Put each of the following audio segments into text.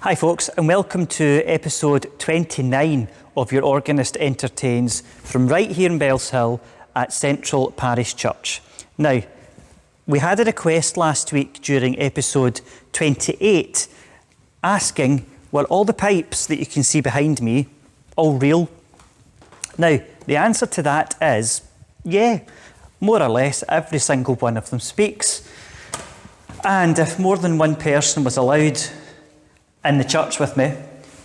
Hi folks, and welcome to episode 29 of your Organist Entertains from right here in Bellshill at Central Parish Church. Now, we had a request last week during episode 28 asking, were all the pipes that you can see behind me all real? Now, the answer to that is, yeah, more or less every single one of them speaks. And if more than one person was allowed in the church with me,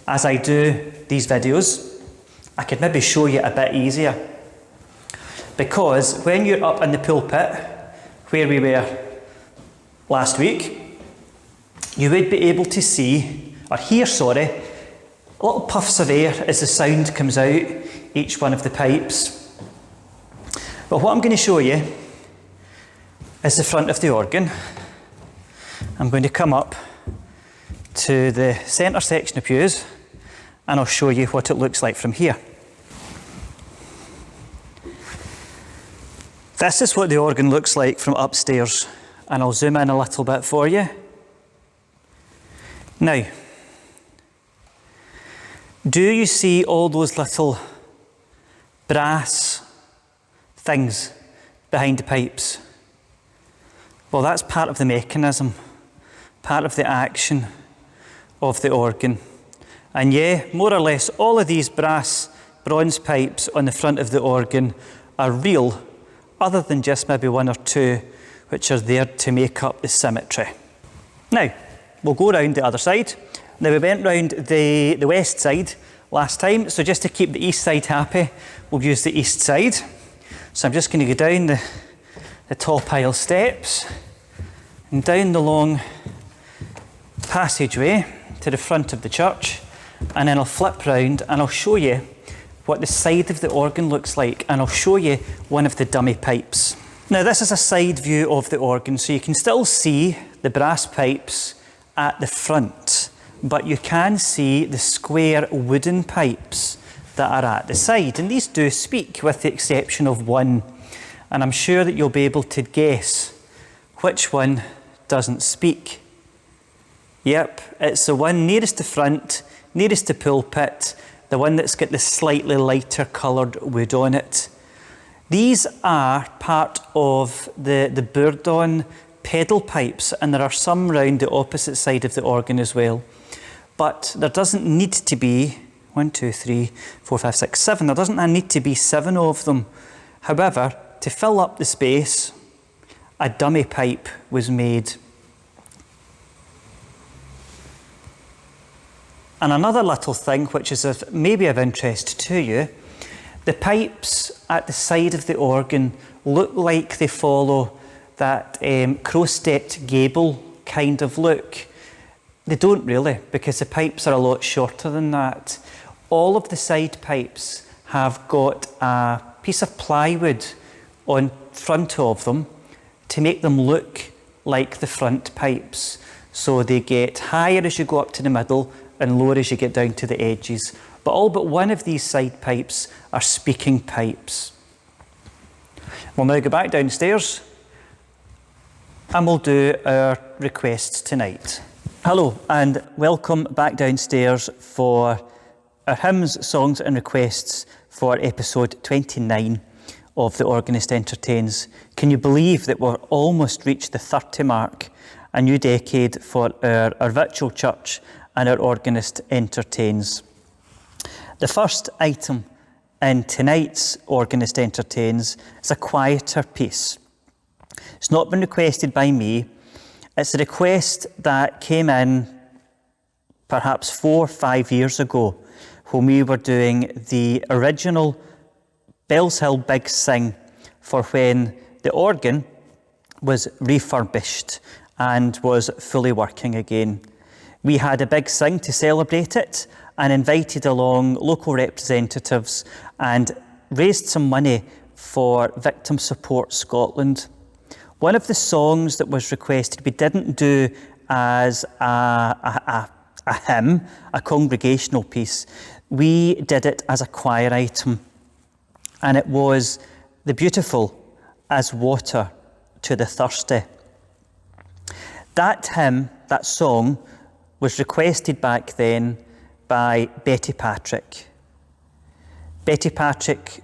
as I do these videos, I could maybe show you a bit easier. Because when you're up in the pulpit, where we were last week, you would be able to see, or hear, little puffs of air as the sound comes out each one of the pipes. But what I'm going to show you is the front of the organ. I'm going to come up to the centre section of pews and I'll show you what it looks like from here. This is what the organ looks like from upstairs, and I'll zoom in a little bit for you. Now, do you see all those little brass things behind the pipes? Well, that's part of the mechanism, part of the action of the organ. And yeah, more or less all of these bronze pipes on the front of the organ are real, other than just maybe one or two which are there to make up the symmetry. Now, we'll go round the other side. Now, we went round the west side last time, so just to keep the east side happy, we'll use the east side. So I'm just going to go down the tall pile steps and down the long passageway to the front of the church, and then I'll flip round and I'll show you what the side of the organ looks like, and I'll show you one of the dummy pipes. Now, this is a side view of the organ, so you can still see the brass pipes at the front, but you can see the square wooden pipes that are at the side, and these do speak with the exception of one, and I'm sure that you'll be able to guess which one doesn't speak. Yep, it's the one nearest the front, nearest the pulpit, the one that's got the slightly lighter coloured wood on it. These are part of the bourdon pedal pipes, and there are some round the opposite side of the organ as well. But there doesn't need to be 1, 2, 3, 4, 5, 6, 7. There doesn't need to be 7 of them. However, to fill up the space, a dummy pipe was made. And another little thing which is maybe of interest to you, the pipes at the side of the organ look like they follow that crow-stepped gable kind of look. They don't really, because the pipes are a lot shorter than that. All of the side pipes have got a piece of plywood on front of them to make them look like the front pipes. So they get higher as you go up to the middle and lower as you get down to the edges. But all but one of these side pipes are speaking pipes. We'll now go back downstairs and we'll do our requests tonight. Hello and welcome back downstairs for our hymns, songs and requests for episode 29 of the Organist Entertains. Can you believe that we've almost reached the 30 mark, a new decade for our virtual church and our Organist Entertains. The first item in tonight's Organist Entertains is a quieter piece. It's not been requested by me. It's a request that came in perhaps 4 or 5 years ago when we were doing the original Bellshill Big Sing for when the organ was refurbished and was fully working again. We had a big sing to celebrate it and invited along local representatives and raised some money for Victim Support Scotland. One of the songs that was requested we didn't do as a hymn, a congregational piece. We did it as a choir item, and it was the beautiful as water to the thirsty. That hymn, that song, was requested back then by Betty Patrick. Betty Patrick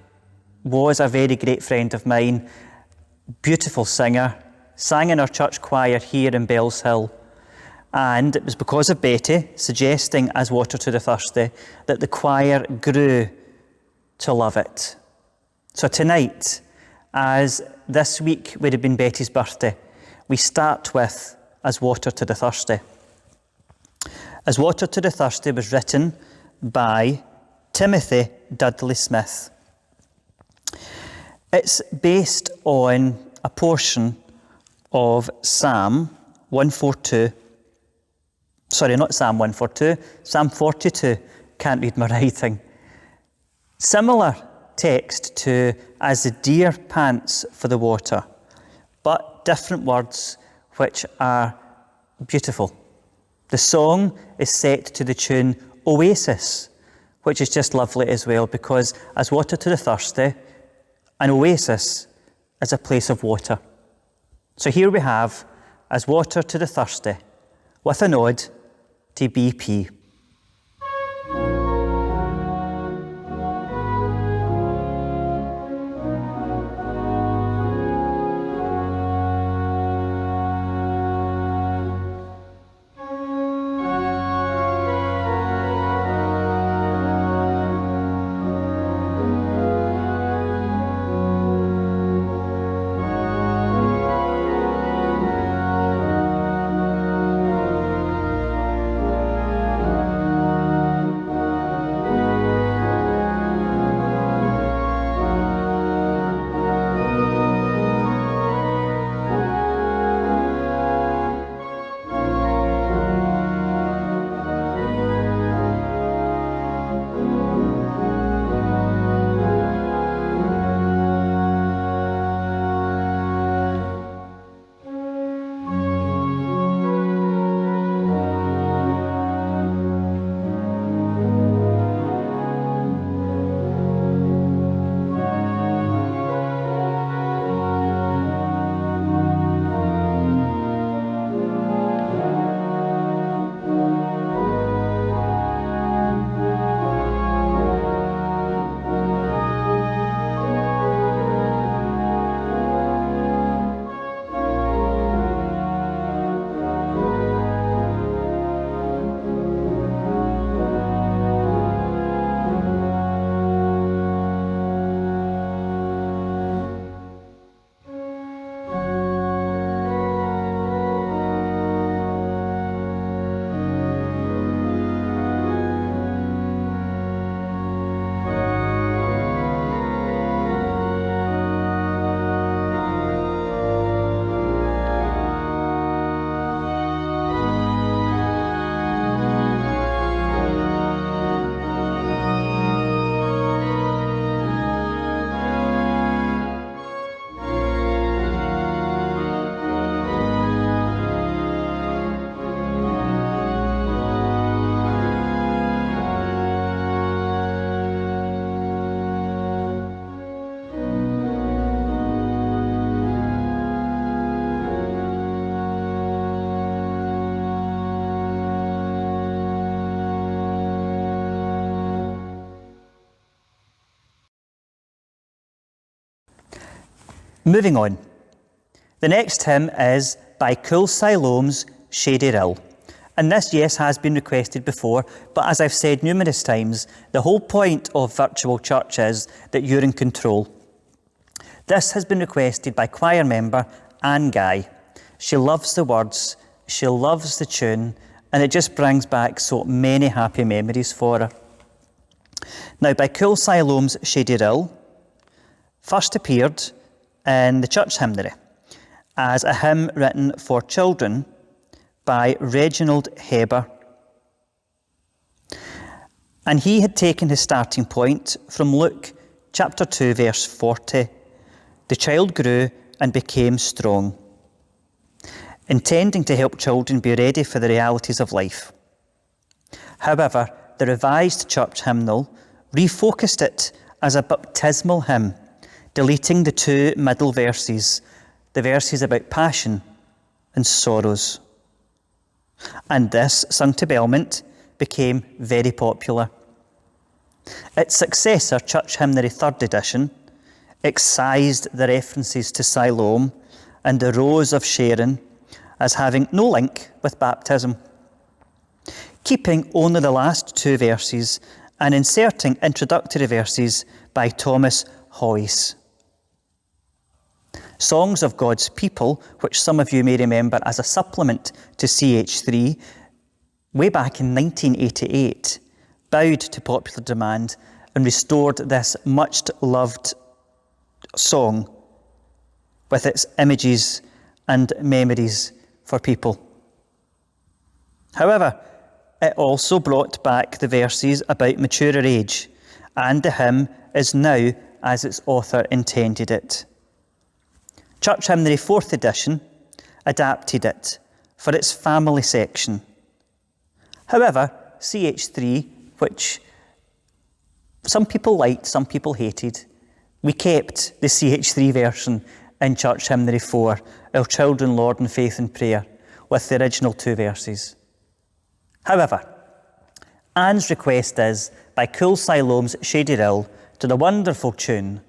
was a very great friend of mine, beautiful singer, sang in our church choir here in Bellshill, and it was because of Betty suggesting As Water to the Thirsty that the choir grew to love it. So tonight, as this week would have been Betty's birthday, we start with As Water to the Thirsty. As Water to the Thirsty was written by Timothy Dudley Smith. It's based on a portion of Psalm 142. Sorry, not Psalm 142, Psalm 42. Can't read my writing. Similar text to As the deer pants for the water, but different words which are beautiful. The song is set to the tune Oasis, which is just lovely as well, because as water to the thirsty, an oasis is a place of water. So here we have As Water to the Thirsty, with a nod to BP. Moving on. The next hymn is by Siloam's Shady Rill. And this, yes, has been requested before, but as I've said numerous times, the whole point of virtual church is that you're in control. This has been requested by choir member Anne Guy. She loves the words, she loves the tune, and it just brings back so many happy memories for her. Now, by Siloam's Shady Rill, first appeared in the church hymnary as a hymn written for children by Reginald Heber. And he had taken his starting point from Luke chapter 2, verse 40. The child grew and became strong, intending to help children be ready for the realities of life. However, the revised church hymnal refocused it as a baptismal hymn, deleting the two middle verses, the verses about passion and sorrows. and this, sung to Belmont, became very popular. Its successor, Church Hymnary 3rd edition, excised the references to Siloam and the Rose of Sharon as having no link with baptism, keeping only the last 2 verses and inserting introductory verses by Thomas Hoyes. Songs of God's People, which some of you may remember as a supplement to CH3, way back in 1988, bowed to popular demand and restored this much-loved song with its images and memories for people. However, it also brought back the verses about maturer age, and the hymn is now as its author intended it. Church Hymnary 4th edition adapted it for its family section. However, CH3, which some people liked, some people hated, we kept the CH3 version in Church Hymnary 4, Our Children, Lord, in Faith and Prayer, with the original 2 verses. However, Anne's request is by Cool Siloam's Shady Rill to the wonderful tune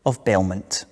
of Belmont.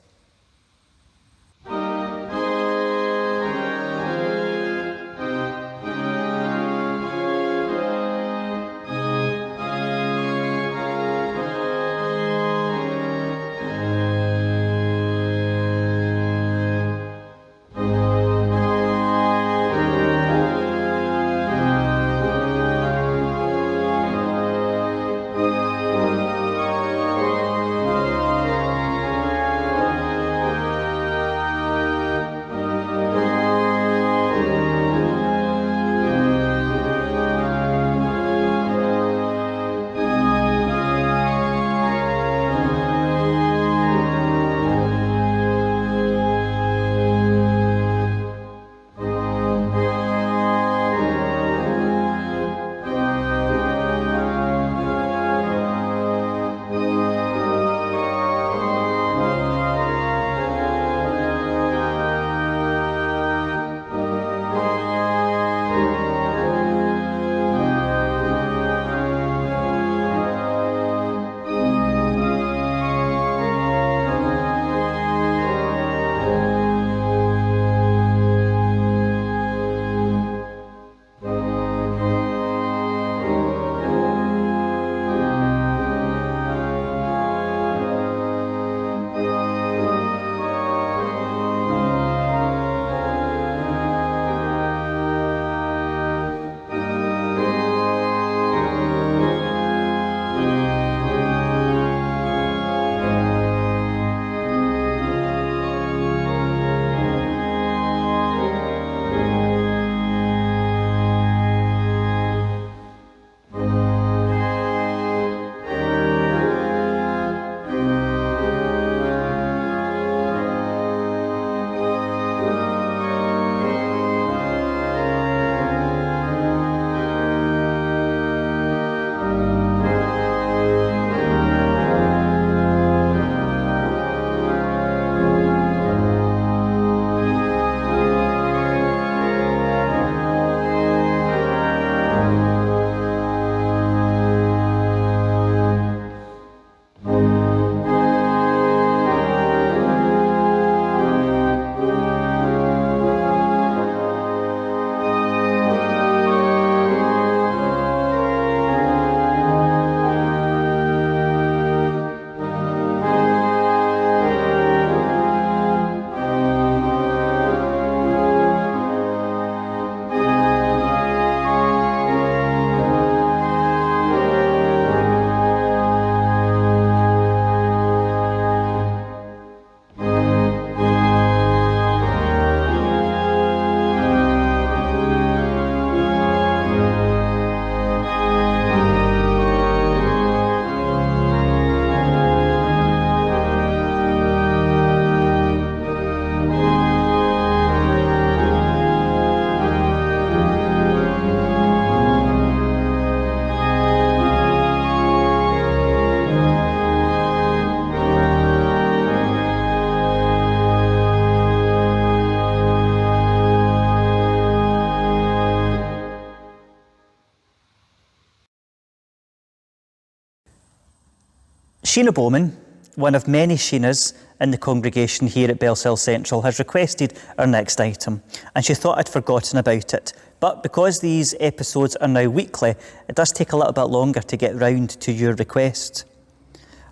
Sheena Bowman, one of many Sheenas in the congregation here at Bellshill Central, has requested our next item, and she thought I'd forgotten about it. But because these episodes are now weekly, it does take a little bit longer to get round to your request.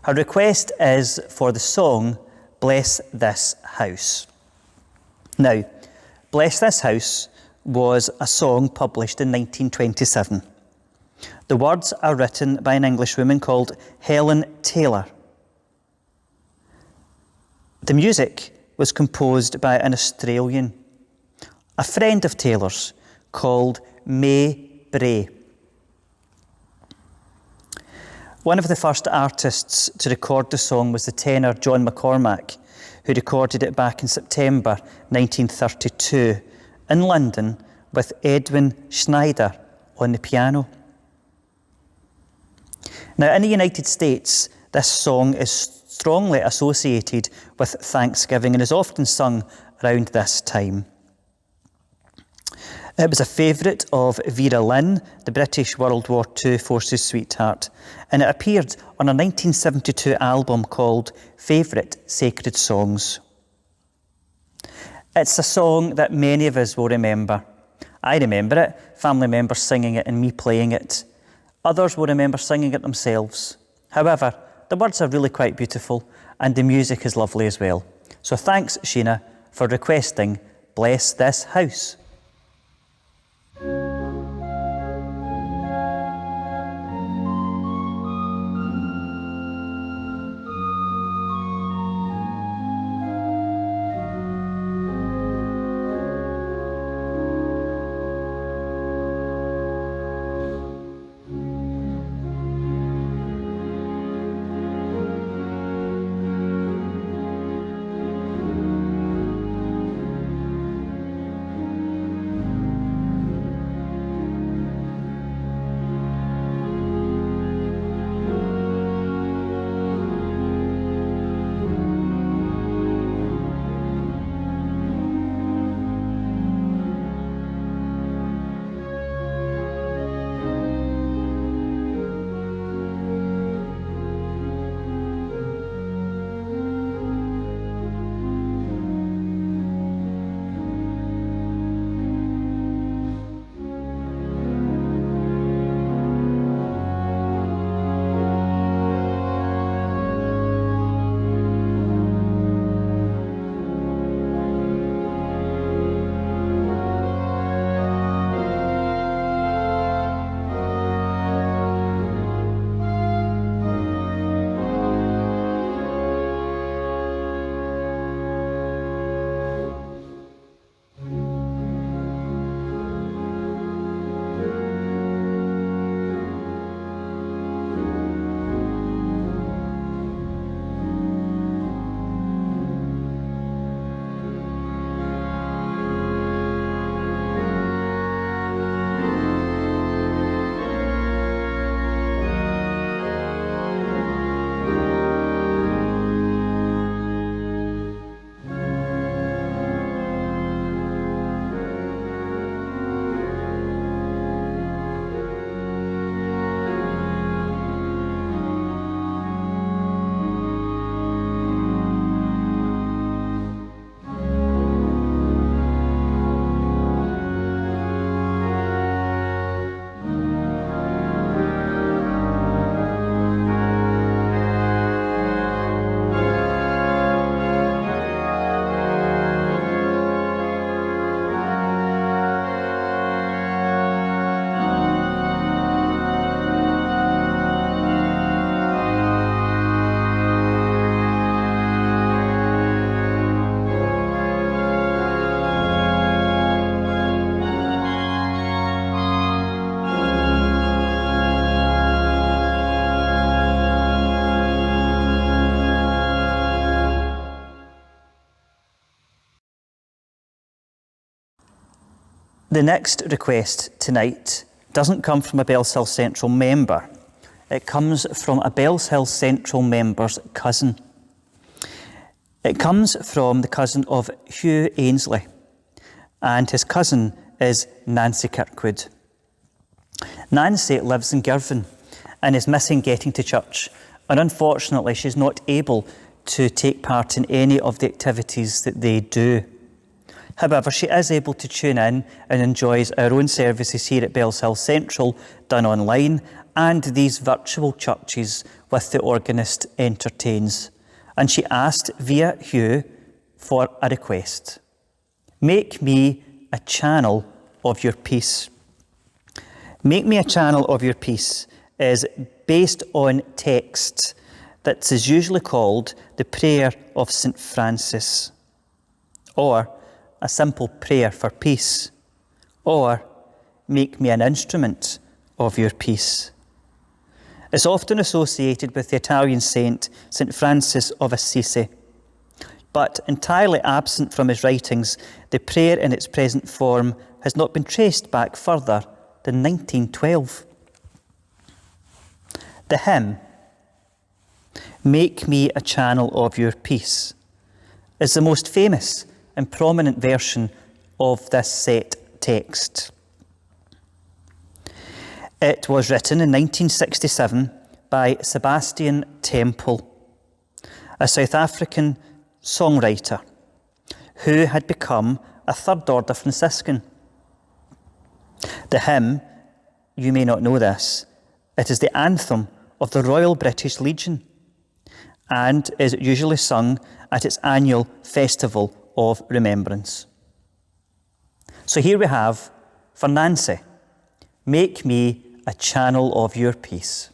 Her request is for the song, Bless This House. Now, Bless This House was a song published in 1927. The words are written by an Englishwoman called Helen Taylor. The music was composed by an Australian, a friend of Taylor's, called May Bray. One of the first artists to record the song was the tenor John McCormack, who recorded it back in September 1932 in London with Edwin Schneider on the piano. Now, in the United States, this song is strongly associated with Thanksgiving and is often sung around this time. It was a favourite of Vera Lynn, the British World War II Forces sweetheart, and it appeared on a 1972 album called Favourite Sacred Songs. It's a song that many of us will remember. I remember it, family members singing it and me playing it. Others will remember singing it themselves. However, the words are really quite beautiful and the music is lovely as well. So thanks, Sheena, for requesting Bless This House. The next request tonight doesn't come from a Bellshill Central member. It comes from a Bellshill Central member's cousin. It comes from the cousin of Hugh Ainsley, and his cousin is Nancy Kirkwood. Nancy lives in Girvan and is missing getting to church And unfortunately, she's not able to take part in any of the activities that they do. However, she is able to tune in and enjoys our own services here at Bellshill Central, done online, and these virtual churches with the organist entertains. And she asked via Hugh for a request. Make me a channel of your peace. Make me a channel of your peace is based on text that is usually called the Prayer of St. Francis, or a simple prayer for peace, or make me an instrument of your peace. It's often associated with the Italian saint, St. Francis of Assisi, but entirely absent from his writings, the prayer in its present form has not been traced back further than 1912. The hymn, Make Me a Channel of Your Peace, is the most famous and prominent version of this set text. It was written in 1967 by Sebastian Temple, a South African songwriter who had become a Third Order Franciscan. The hymn, you may not know this, it is the anthem of the Royal British Legion and is usually sung at its annual Festival of Remembrance. So here we have, for Nancy, Make Me a Channel of Your Peace.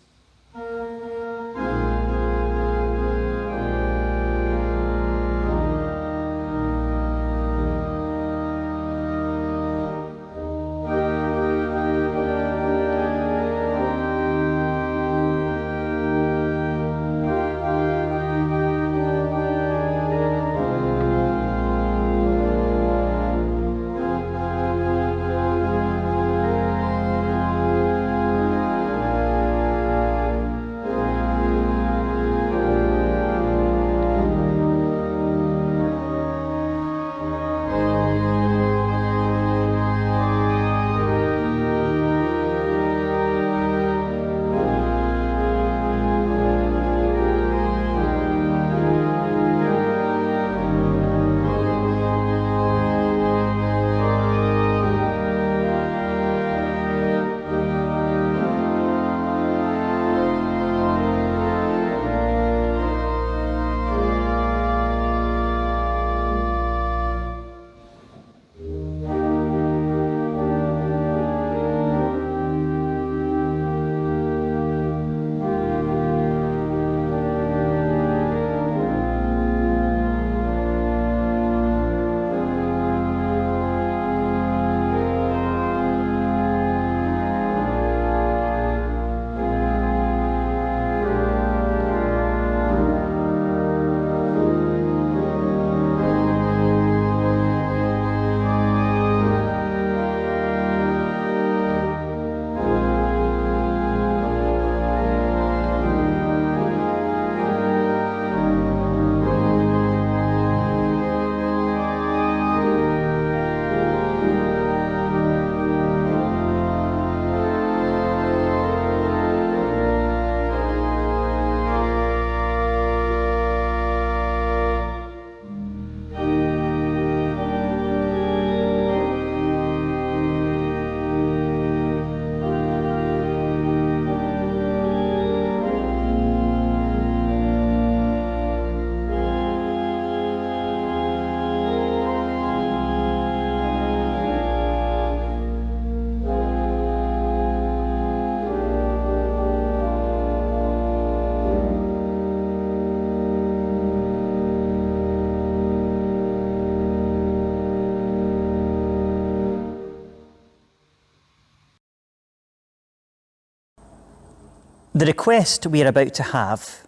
The request we are about to have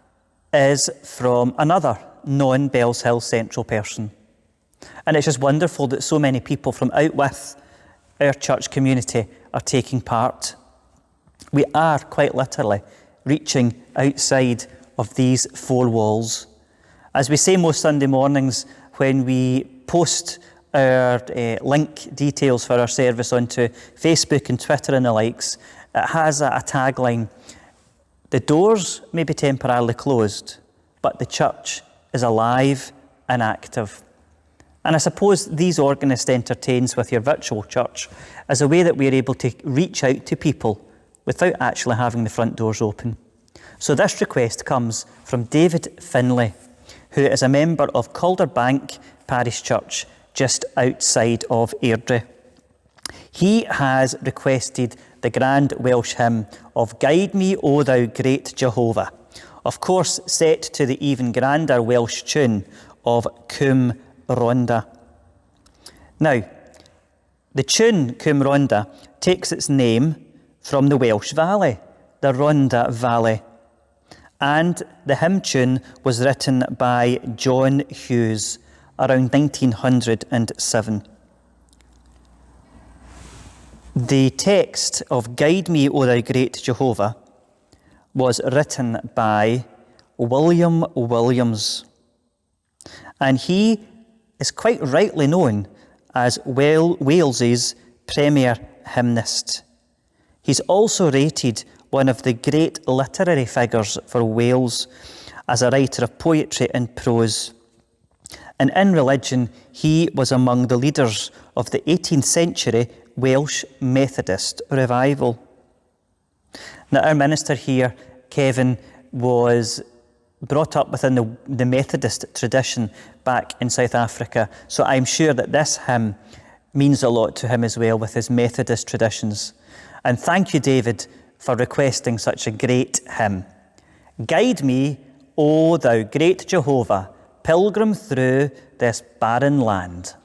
is from another non-Bellshill Central person. And it's just wonderful that so many people from out with our church community are taking part. We are quite literally reaching outside of these four walls. As we say most Sunday mornings when we post our link details for our service onto Facebook and Twitter and the likes, it has a tagline, The doors may be temporarily closed, but the church is alive and active. And I suppose these Organist entertains with your virtual church as a way that we're able to reach out to people without actually having the front doors open. So this request comes from David Finlay, who is a member of Calderbank Parish Church just outside of Airdrie. He has requested the grand Welsh hymn of Guide Me, O Thou Great Jehovah, of course set to the even grander Welsh tune of Cwm Rhondda. Now, the tune Cwm Rhondda takes its name from the Welsh Valley, the Rhondda Valley, and the hymn tune was written by John Hughes around 1907. The text of Guide Me, O Thou Great Jehovah was written by William Williams, and he is quite rightly known as Wales's premier hymnist. He's also rated one of the great literary figures for Wales as a writer of poetry and prose. And in religion, he was among the leaders of the 18th century Welsh Methodist revival. Now, our minister here, Kevin, was brought up within the Methodist tradition back in South Africa, so I'm sure that this hymn means a lot to him as well with his Methodist traditions. And thank you, David, for requesting such a great hymn. Guide me, O thou great Jehovah, pilgrim through this barren land.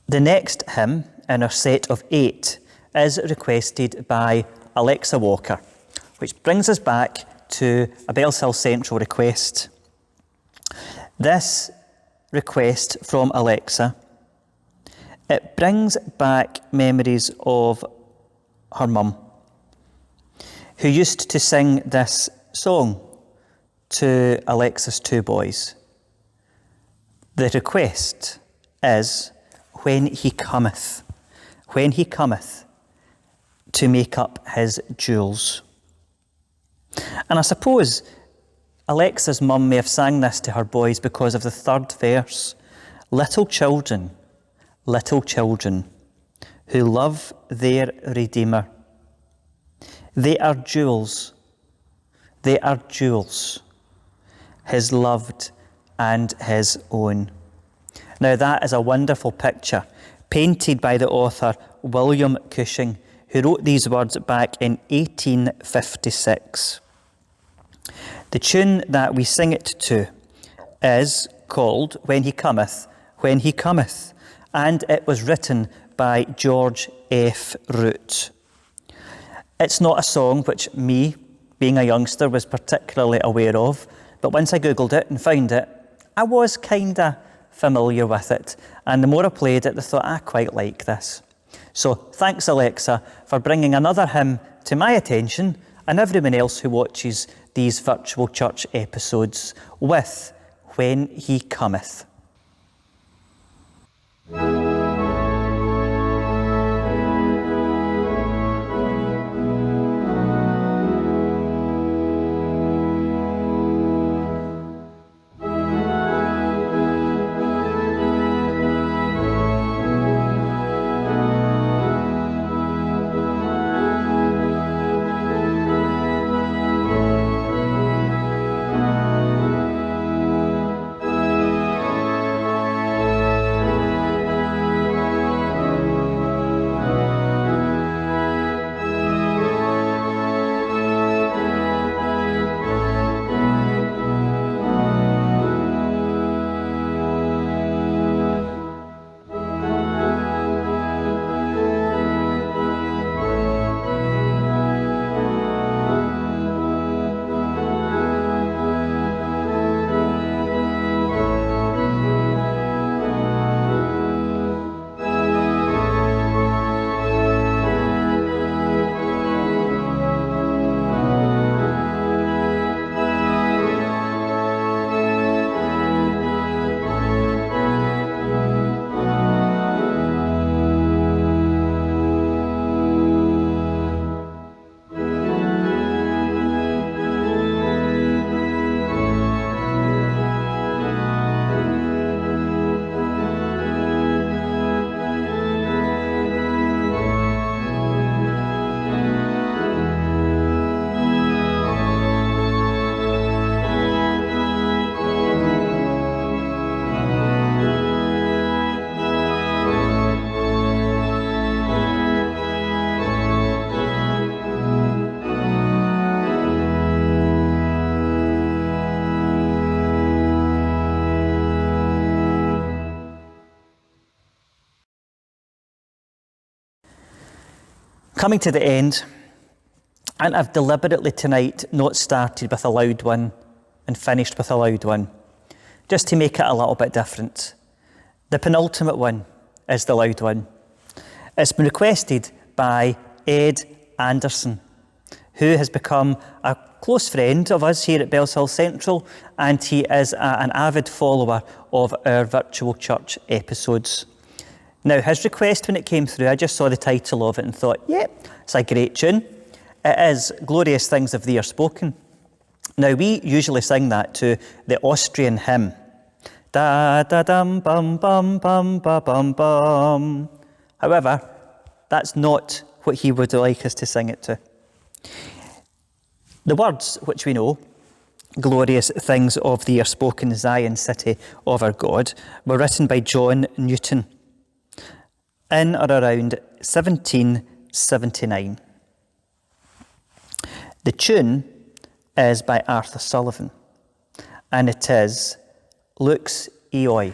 The next hymn in our set of 8 is requested by Alexa Walker, which brings us back to a Bellshill Central request. This request from Alexa, it brings back memories of her mum, who used to sing this song to Alexa's 2 boys. The request is, When He Cometh, when he cometh to make up his jewels. And I suppose Alexa's mum may have sang this to her boys because of the third verse. Little children, who love their Redeemer. They are jewels, his loved and his own. Now that is a wonderful picture, painted by the author William Cushing, who wrote these words back in 1856. The tune that we sing it to is called When He Cometh, and it was written by George F. Root. It's not a song which me, being a youngster, was particularly aware of, but once I googled it and found it, I was kinda familiar with it, and the more I played it, I thought, I quite like this. So thanks, Alexa, for bringing another hymn to my attention and everyone else who watches these virtual church episodes with When He Cometh. Coming to the end, and I've deliberately tonight not started with a loud one and finished with a loud one, just to make it a little bit different. The penultimate one is the loud one. It's been requested by Ed Anderson, who has become a close friend of us here at Bellshill Central, and he is an avid follower of our virtual church episodes. Now, his request, when it came through, I just saw the title of it and thought, it's a great tune. It is Glorious Things of Thee Are Spoken. Now, we usually sing that to the Austrian hymn. Da-da-dum-bum-bum-bum-bum-bum. However, that's not what he would like us to sing it to. The words, which we know, Glorious Things of Thee Are Spoken, Zion City of our God, were written by John Newton in or around 1779. The tune is by Arthur Sullivan, and it is Lux Eoi.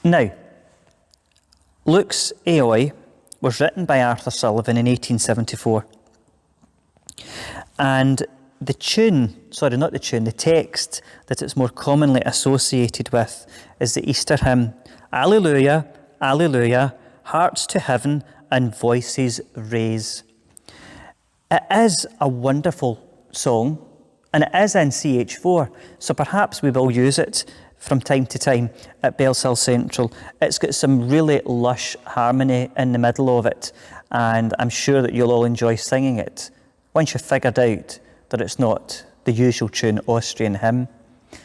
Now, Lux Eoi was written by Arthur Sullivan in 1874. And the text that it's more commonly associated with is the Easter hymn, Alleluia, Alleluia, hearts to heaven and voices raise. It is a wonderful song, and it is in CH4, so perhaps we will use it from time to time at Bellshill Central. It's got some really lush harmony in the middle of it, and I'm sure that you'll all enjoy singing it once you've figured out that it's not the usual tune Austrian hymn.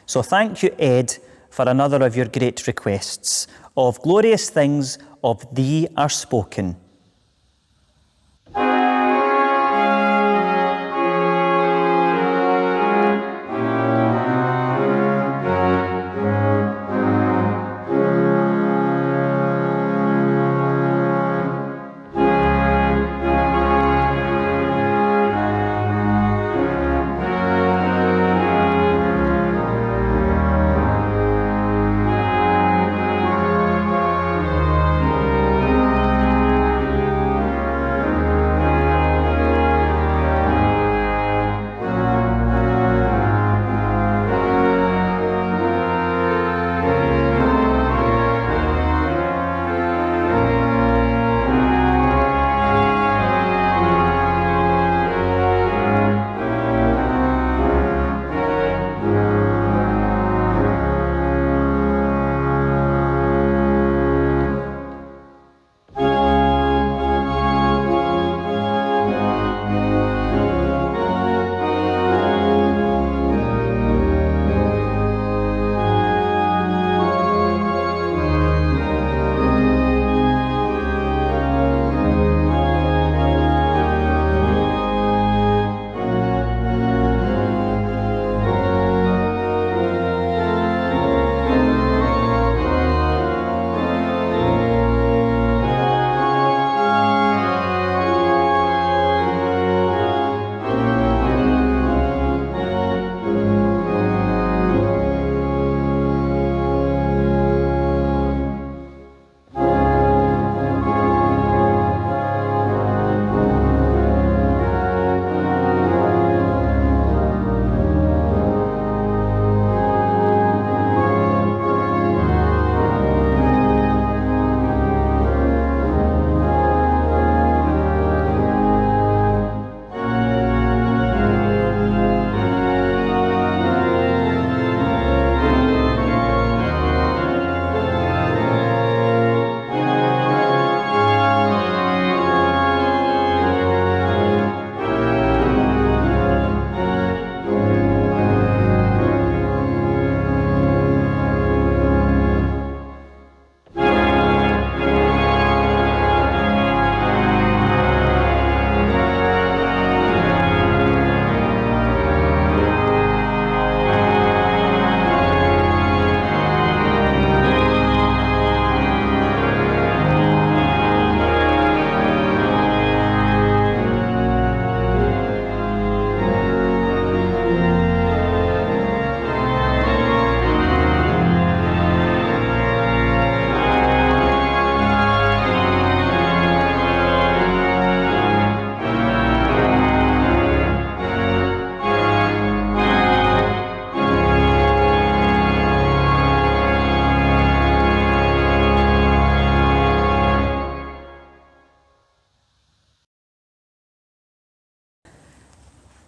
So thank you, Ed, for another of your great requests. Of glorious things of thee are spoken.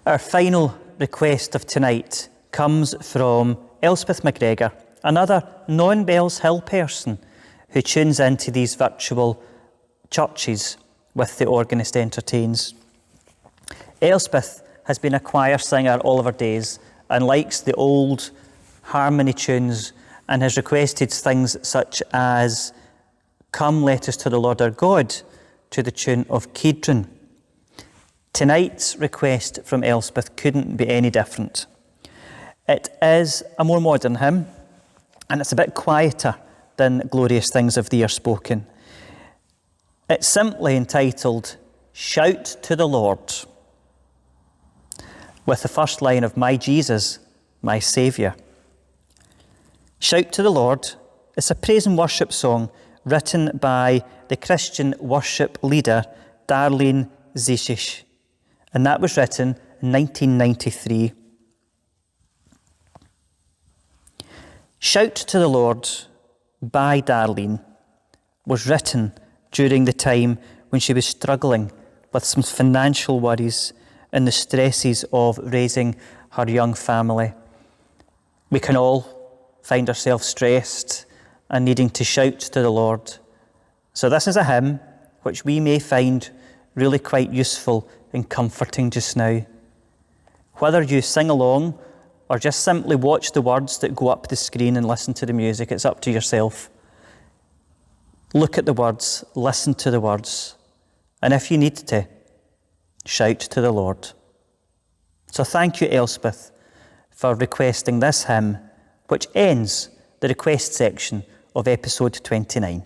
Our final request of tonight comes from Elspeth McGregor, another non-Bellshill person who tunes into these virtual churches with the Organist entertains. Elspeth has been a choir singer all of her days and likes the old harmony tunes and has requested things such as Come Let Us to the Lord Our God to the tune of Kedron. Tonight's request from Elspeth couldn't be any different. It is a more modern hymn, and it's a bit quieter than Glorious Things of Thee Are Spoken. It's simply entitled Shout to the Lord, with the first line of My Jesus, My Saviour. Shout to the Lord is a praise and worship song written by the Christian worship leader Darlene Zesich, and that was written in 1993. Shout to the Lord by Darlene was written during the time when she was struggling with some financial worries and the stresses of raising her young family. We can all find ourselves stressed and needing to shout to the Lord. So this is a hymn which we may find really quite useful and comforting just now. Whether you sing along or just simply watch the words that go up the screen and listen to the music, it's up to yourself. Look at the words, listen to the words, and if you need to, shout to the Lord. So thank you, Elspeth, for requesting this hymn, which ends the request section of episode 29.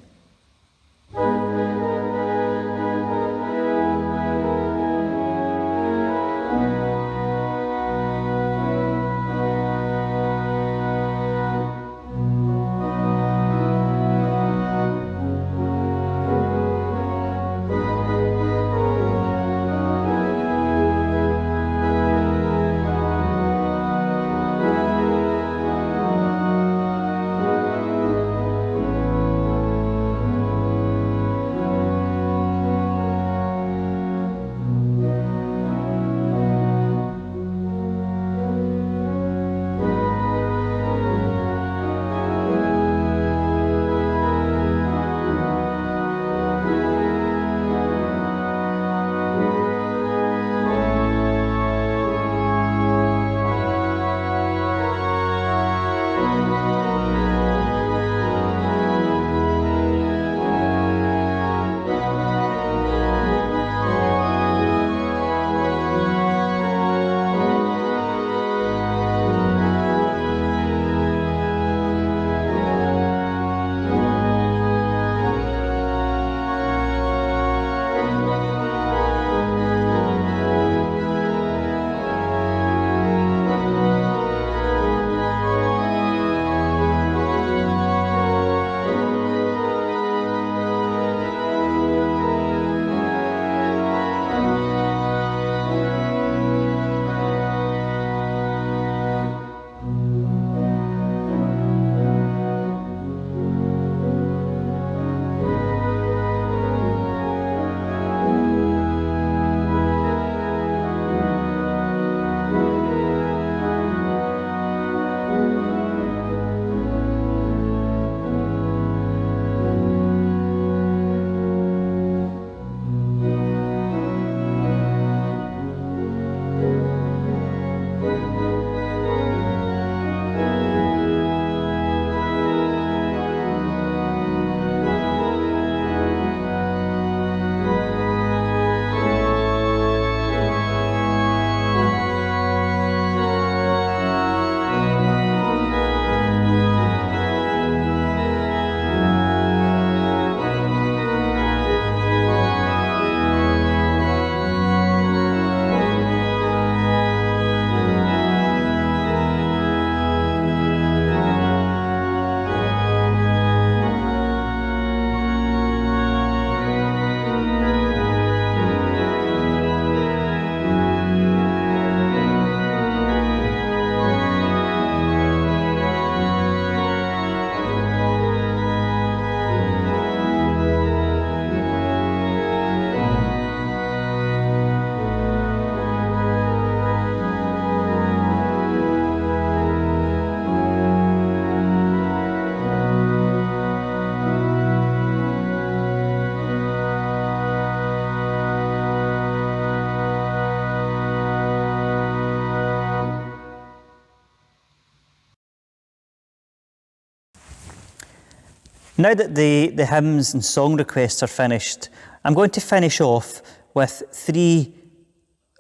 Now that the hymns and song requests are finished, I'm going to finish off with 3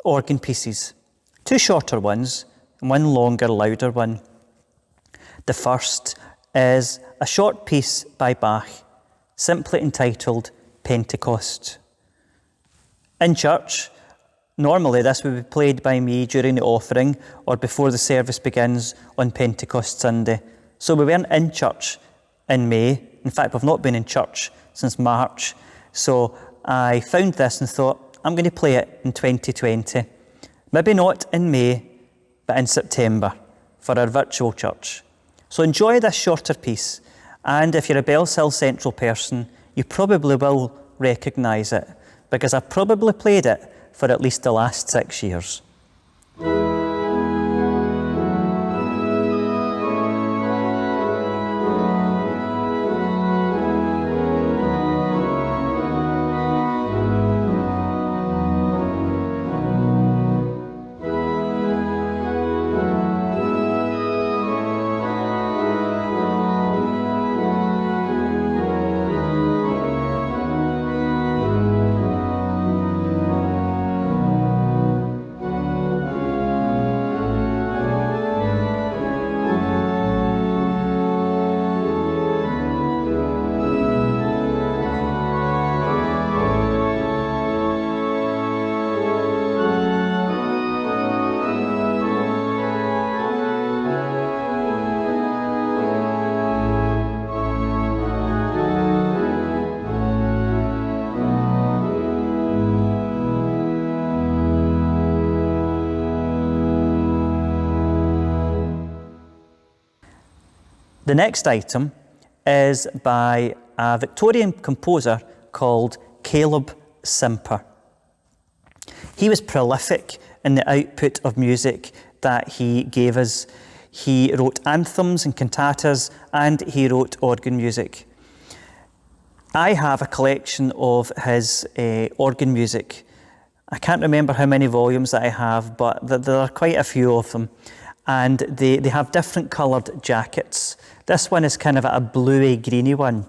organ pieces. 2 shorter ones and 1 longer, louder one. The first is a short piece by Bach, simply entitled Pentecost. In church, normally this would be played by me during the offering or before the service begins on Pentecost Sunday. So we weren't in church in May. In fact, we've not been in church since March. So I found this and thought, I'm going to play it in 2020. Maybe not in May, but in September for our virtual church. So enjoy this shorter piece. And if you're a Bellshill Central person, you probably will recognise it, because I've probably played it for at least the last 6 years. The next item is by a Victorian composer called Caleb Simper. He was prolific in the output of music that he gave us. He wrote anthems and cantatas, and he wrote organ music. I have a collection of his organ music. I can't remember how many volumes that I have, but there are quite a few of them. And they have different coloured jackets. This one is kind of a bluey, greeny one.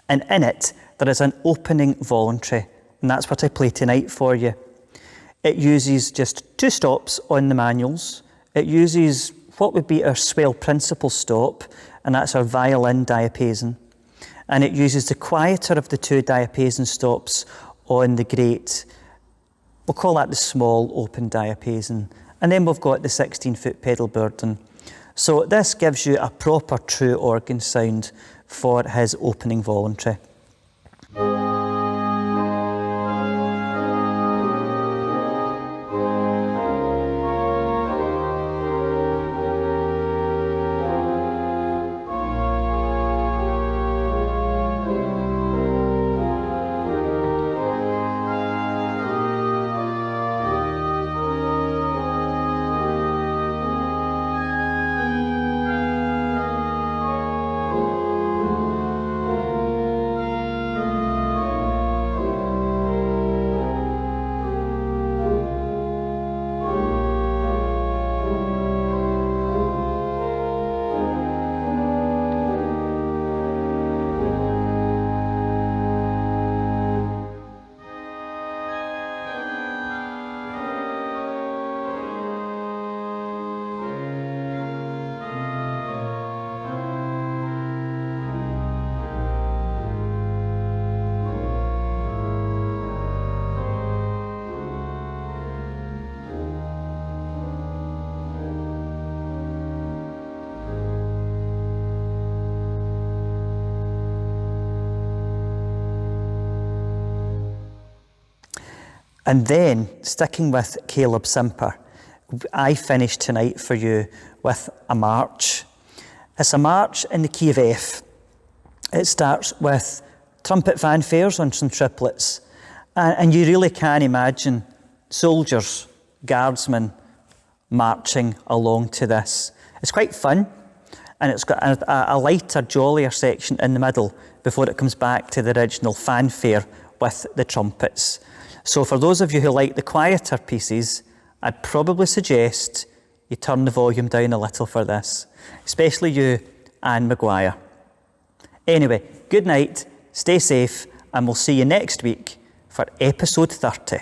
And in it, there is an opening voluntary. And that's what I play tonight for you. It uses just 2 stops on the manuals. It uses what would be our swell principal stop, and that's our violin diapason. And it uses the quieter of the 2 diapason stops on the great. We'll call that the small open diapason. And then we've got the 16-foot pedal burden. So this gives you a proper true organ sound for his opening voluntary. And then, sticking with Caleb Simper, I finished tonight for you with a march. It's a march in the key of F. It starts with trumpet fanfares on some triplets. And you really can imagine soldiers, guardsmen, marching along to this. It's quite fun, and it's got a lighter, jollier section in the middle before it comes back to the original fanfare with the trumpets. So for those of you who like the quieter pieces, I'd probably suggest you turn the volume down a little for this, especially you, Anne Maguire. Anyway, good night, stay safe, and we'll see you next week for episode 30.